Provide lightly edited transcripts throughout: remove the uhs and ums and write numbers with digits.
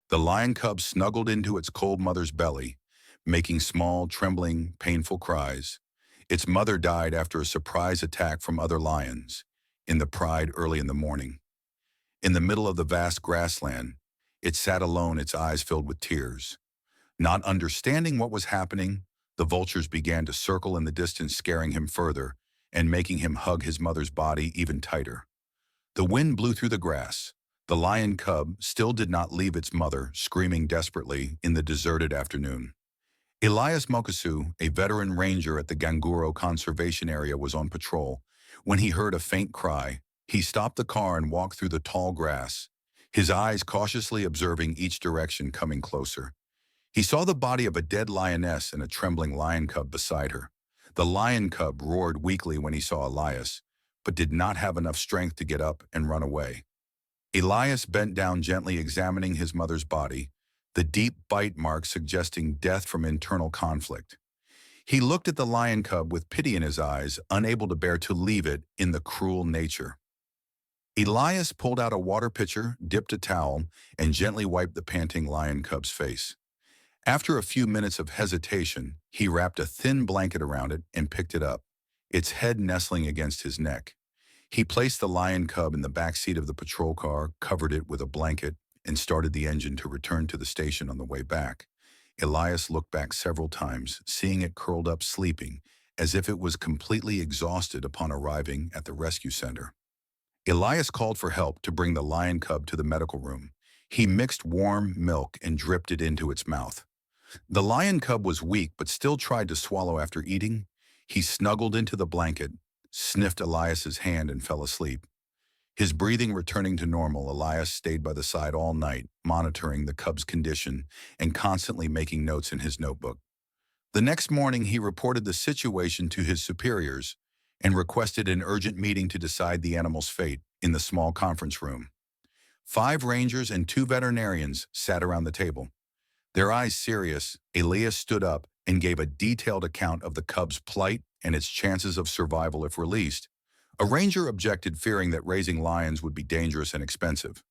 The lion cub snuggled into its cold mother's belly, making small, trembling, painful cries. Its mother died after a surprise attack from other lions in the pride early in the morning. In the middle of the vast grassland, it sat alone, its eyes filled with tears. Not understanding what was happening, the vultures began to circle in the distance, scaring him further and making him hug his mother's body even tighter. The wind blew through the grass. The lion cub still did not leave its mother, screaming desperately in the deserted afternoon. Elias Mokasu, a veteran ranger at the Ganguro Conservation Area, was on patrol. When he heard a faint cry, he stopped the car and walked through the tall grass, his eyes cautiously observing each direction coming closer. He saw the body of a dead lioness and a trembling lion cub beside her. The lion cub roared weakly when he saw Elias, but did not have enough strength to get up and run away. Elias bent down, gently examining his mother's body, the deep bite marks suggesting death from internal conflict. He looked at the lion cub with pity in his eyes, unable to bear to leave it in the cruel nature. Elias pulled out a water pitcher, dipped a towel, and gently wiped the panting lion cub's face. After a few minutes of hesitation, he wrapped a thin blanket around it and picked it up, its head nestling against his neck. He placed the lion cub in the back seat of the patrol car, covered it with a blanket, and started the engine to return to the station. On the way back, Elias looked back several times, seeing it curled up sleeping, as if it was completely exhausted upon arriving at the rescue center. Elias called for help to bring the lion cub to the medical room. He mixed warm milk and dripped it into its mouth. The lion cub was weak but still tried to swallow after eating. He snuggled into the blanket, sniffed Elias's hand, and fell asleep. His breathing returning to normal, Elias stayed by the side all night, monitoring the cub's condition and constantly making notes in his notebook. The next morning, he reported the situation to his superiors and requested an urgent meeting to decide the animal's fate in the small conference room. 5 rangers and 2 veterinarians sat around the table. Their eyes serious, Elias stood up and gave a detailed account of the cub's plight and its chances of survival if released. A ranger objected, fearing that raising lions would be dangerous and expensive.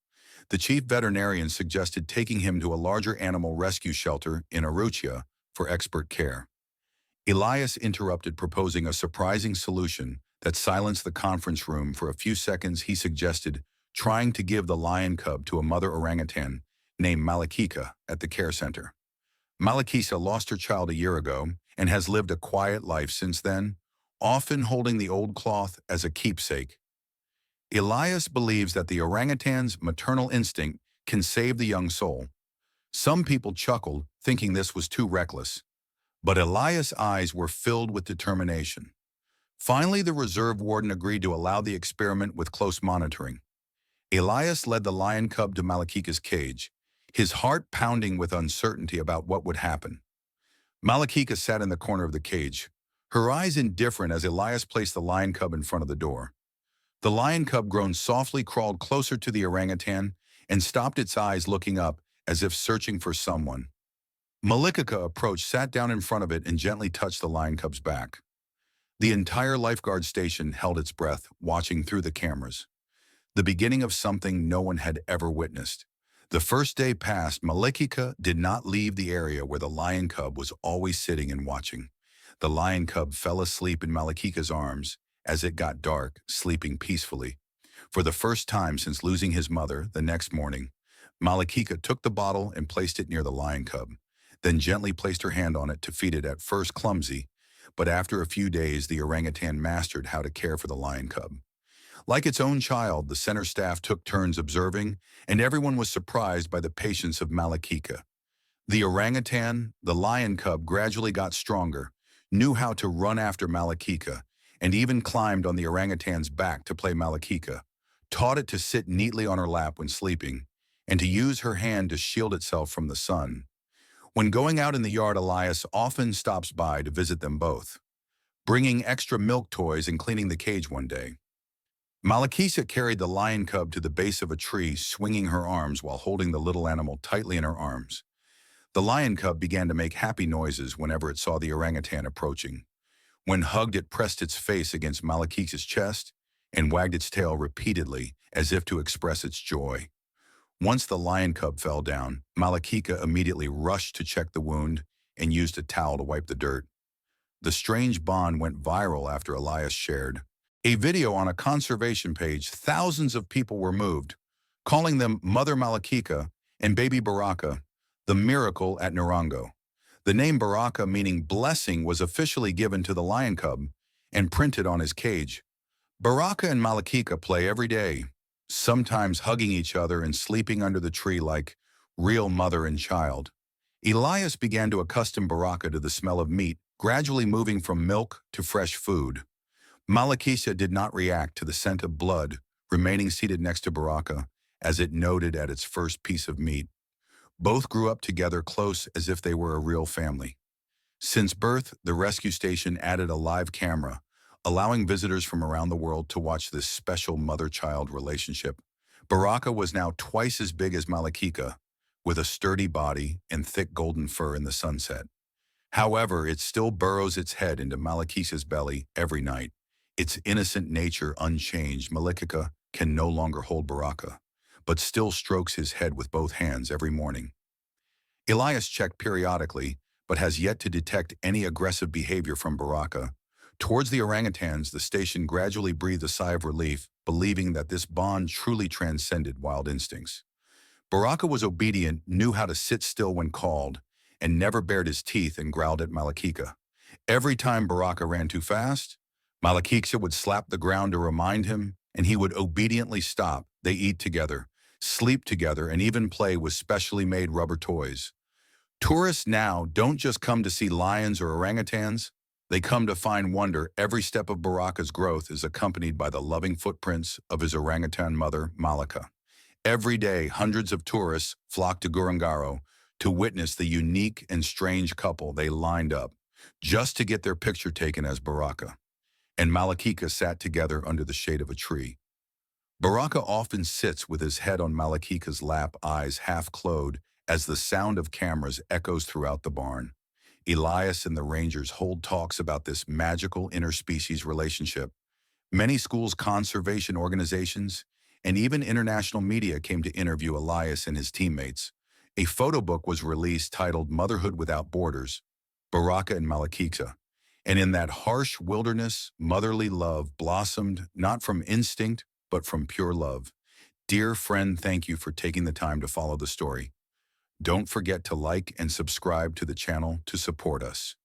The chief veterinarian suggested taking him to a larger animal rescue shelter in Arusha for expert care. Elias interrupted, proposing a surprising solution that silenced the conference room. For a few seconds, he suggested trying to give the lion cub to a mother orangutan named Malakika at the care center. Malakisa lost her child a year ago and has lived a quiet life since then, often holding the old cloth as a keepsake. Elias believes that the orangutan's maternal instinct can save the young soul. Some people chuckled, thinking this was too reckless, but Elias' eyes were filled with determination. Finally, the reserve warden agreed to allow the experiment with close monitoring. Elias led the lion cub to Malakika's cage, his heart pounding with uncertainty about what would happen. Malakika sat in the corner of the cage, her eyes indifferent as Elias placed the lion cub in front of the door. The lion cub groaned softly, crawled closer to the orangutan, and stopped its eyes, looking up as if searching for someone. Malakika approached, sat down in front of it, and gently touched the lion cub's back. The entire lifeguard station held its breath, watching through the cameras. The beginning of something no one had ever witnessed. The first day passed. Malakika did not leave the area where the lion cub was always sitting and watching. The lion cub fell asleep in Malakika's arms as it got dark, sleeping peacefully. For the first time since losing his mother, the next morning, Malakika took the bottle and placed it near the lion cub, then gently placed her hand on it to feed it, at first clumsy, but after a few days the orangutan mastered how to care for the lion cub. Like its own child, the center staff took turns observing, and everyone was surprised by the patience of Malakika. The orangutan, the lion cub, gradually got stronger, knew how to run after Malakika, and even climbed on the orangutan's back to play Malakika, taught it to sit neatly on her lap when sleeping, and to use her hand to shield itself from the sun. When going out in the yard, Elias often stops by to visit them both, bringing extra milk toys and cleaning the cage one day. Malakisa carried the lion cub to the base of a tree, swinging her arms while holding the little animal tightly in her arms. The lion cub began to make happy noises whenever it saw the orangutan approaching. When hugged, it pressed its face against Malakisa's chest and wagged its tail repeatedly as if to express its joy. Once the lion cub fell down, Malakika immediately rushed to check the wound and used a towel to wipe the dirt. The strange bond went viral after Elias shared a video on a conservation page. Thousands of people were moved, calling them Mother Malakika and Baby Baraka, the miracle at Narango. The name Baraka, meaning blessing, was officially given to the lion cub and printed on his cage. Baraka and Malakika play every day, sometimes hugging each other and sleeping under the tree like real mother and child. Elias began to accustom Baraka to the smell of meat, gradually moving from milk to fresh food. Malakisha did not react to the scent of blood, remaining seated next to Baraka as it noted at its first piece of meat. Both grew up together close as if they were a real family. Since birth, the rescue station added a live camera, allowing visitors from around the world to watch this special mother-child relationship. Baraka was now twice as big as Malakika, with a sturdy body and thick golden fur in the sunset. However, it still burrows its head into Malakisha's belly every night. Its innocent nature unchanged, Malakika can no longer hold Baraka, but still strokes his head with both hands every morning. Elias checked periodically, but has yet to detect any aggressive behavior from Baraka. Towards the orangutans, the station gradually breathed a sigh of relief, believing that this bond truly transcended wild instincts. Baraka was obedient, knew how to sit still when called, and never bared his teeth and growled at Malakika. Every time Baraka ran too fast, Malakika would slap the ground to remind him, and he would obediently stop. They eat together, sleep together, and even play with specially made rubber toys. Tourists now don't just come to see lions or orangutans, they come to find wonder. Every step of Baraka's growth is accompanied by the loving footprints of his orangutan mother, Malika. Every day, hundreds of tourists flock to Ngorongoro to witness the unique and strange couple. They lined up just to get their picture taken as Baraka and Malakika sat together under the shade of a tree. Baraka often sits with his head on Malakika's lap, eyes half closed, as the sound of cameras echoes throughout the barn. Elias and the rangers hold talks about this magical interspecies relationship. Many schools, conservation organizations, and even international media came to interview Elias and his teammates. A photo book was released titled Motherhood Without Borders, Baraka and Malakika. And in that harsh wilderness, motherly love blossomed not from instinct, but from pure love. Dear friend, thank you for taking the time to follow the story. Don't forget to like and subscribe to the channel to support us.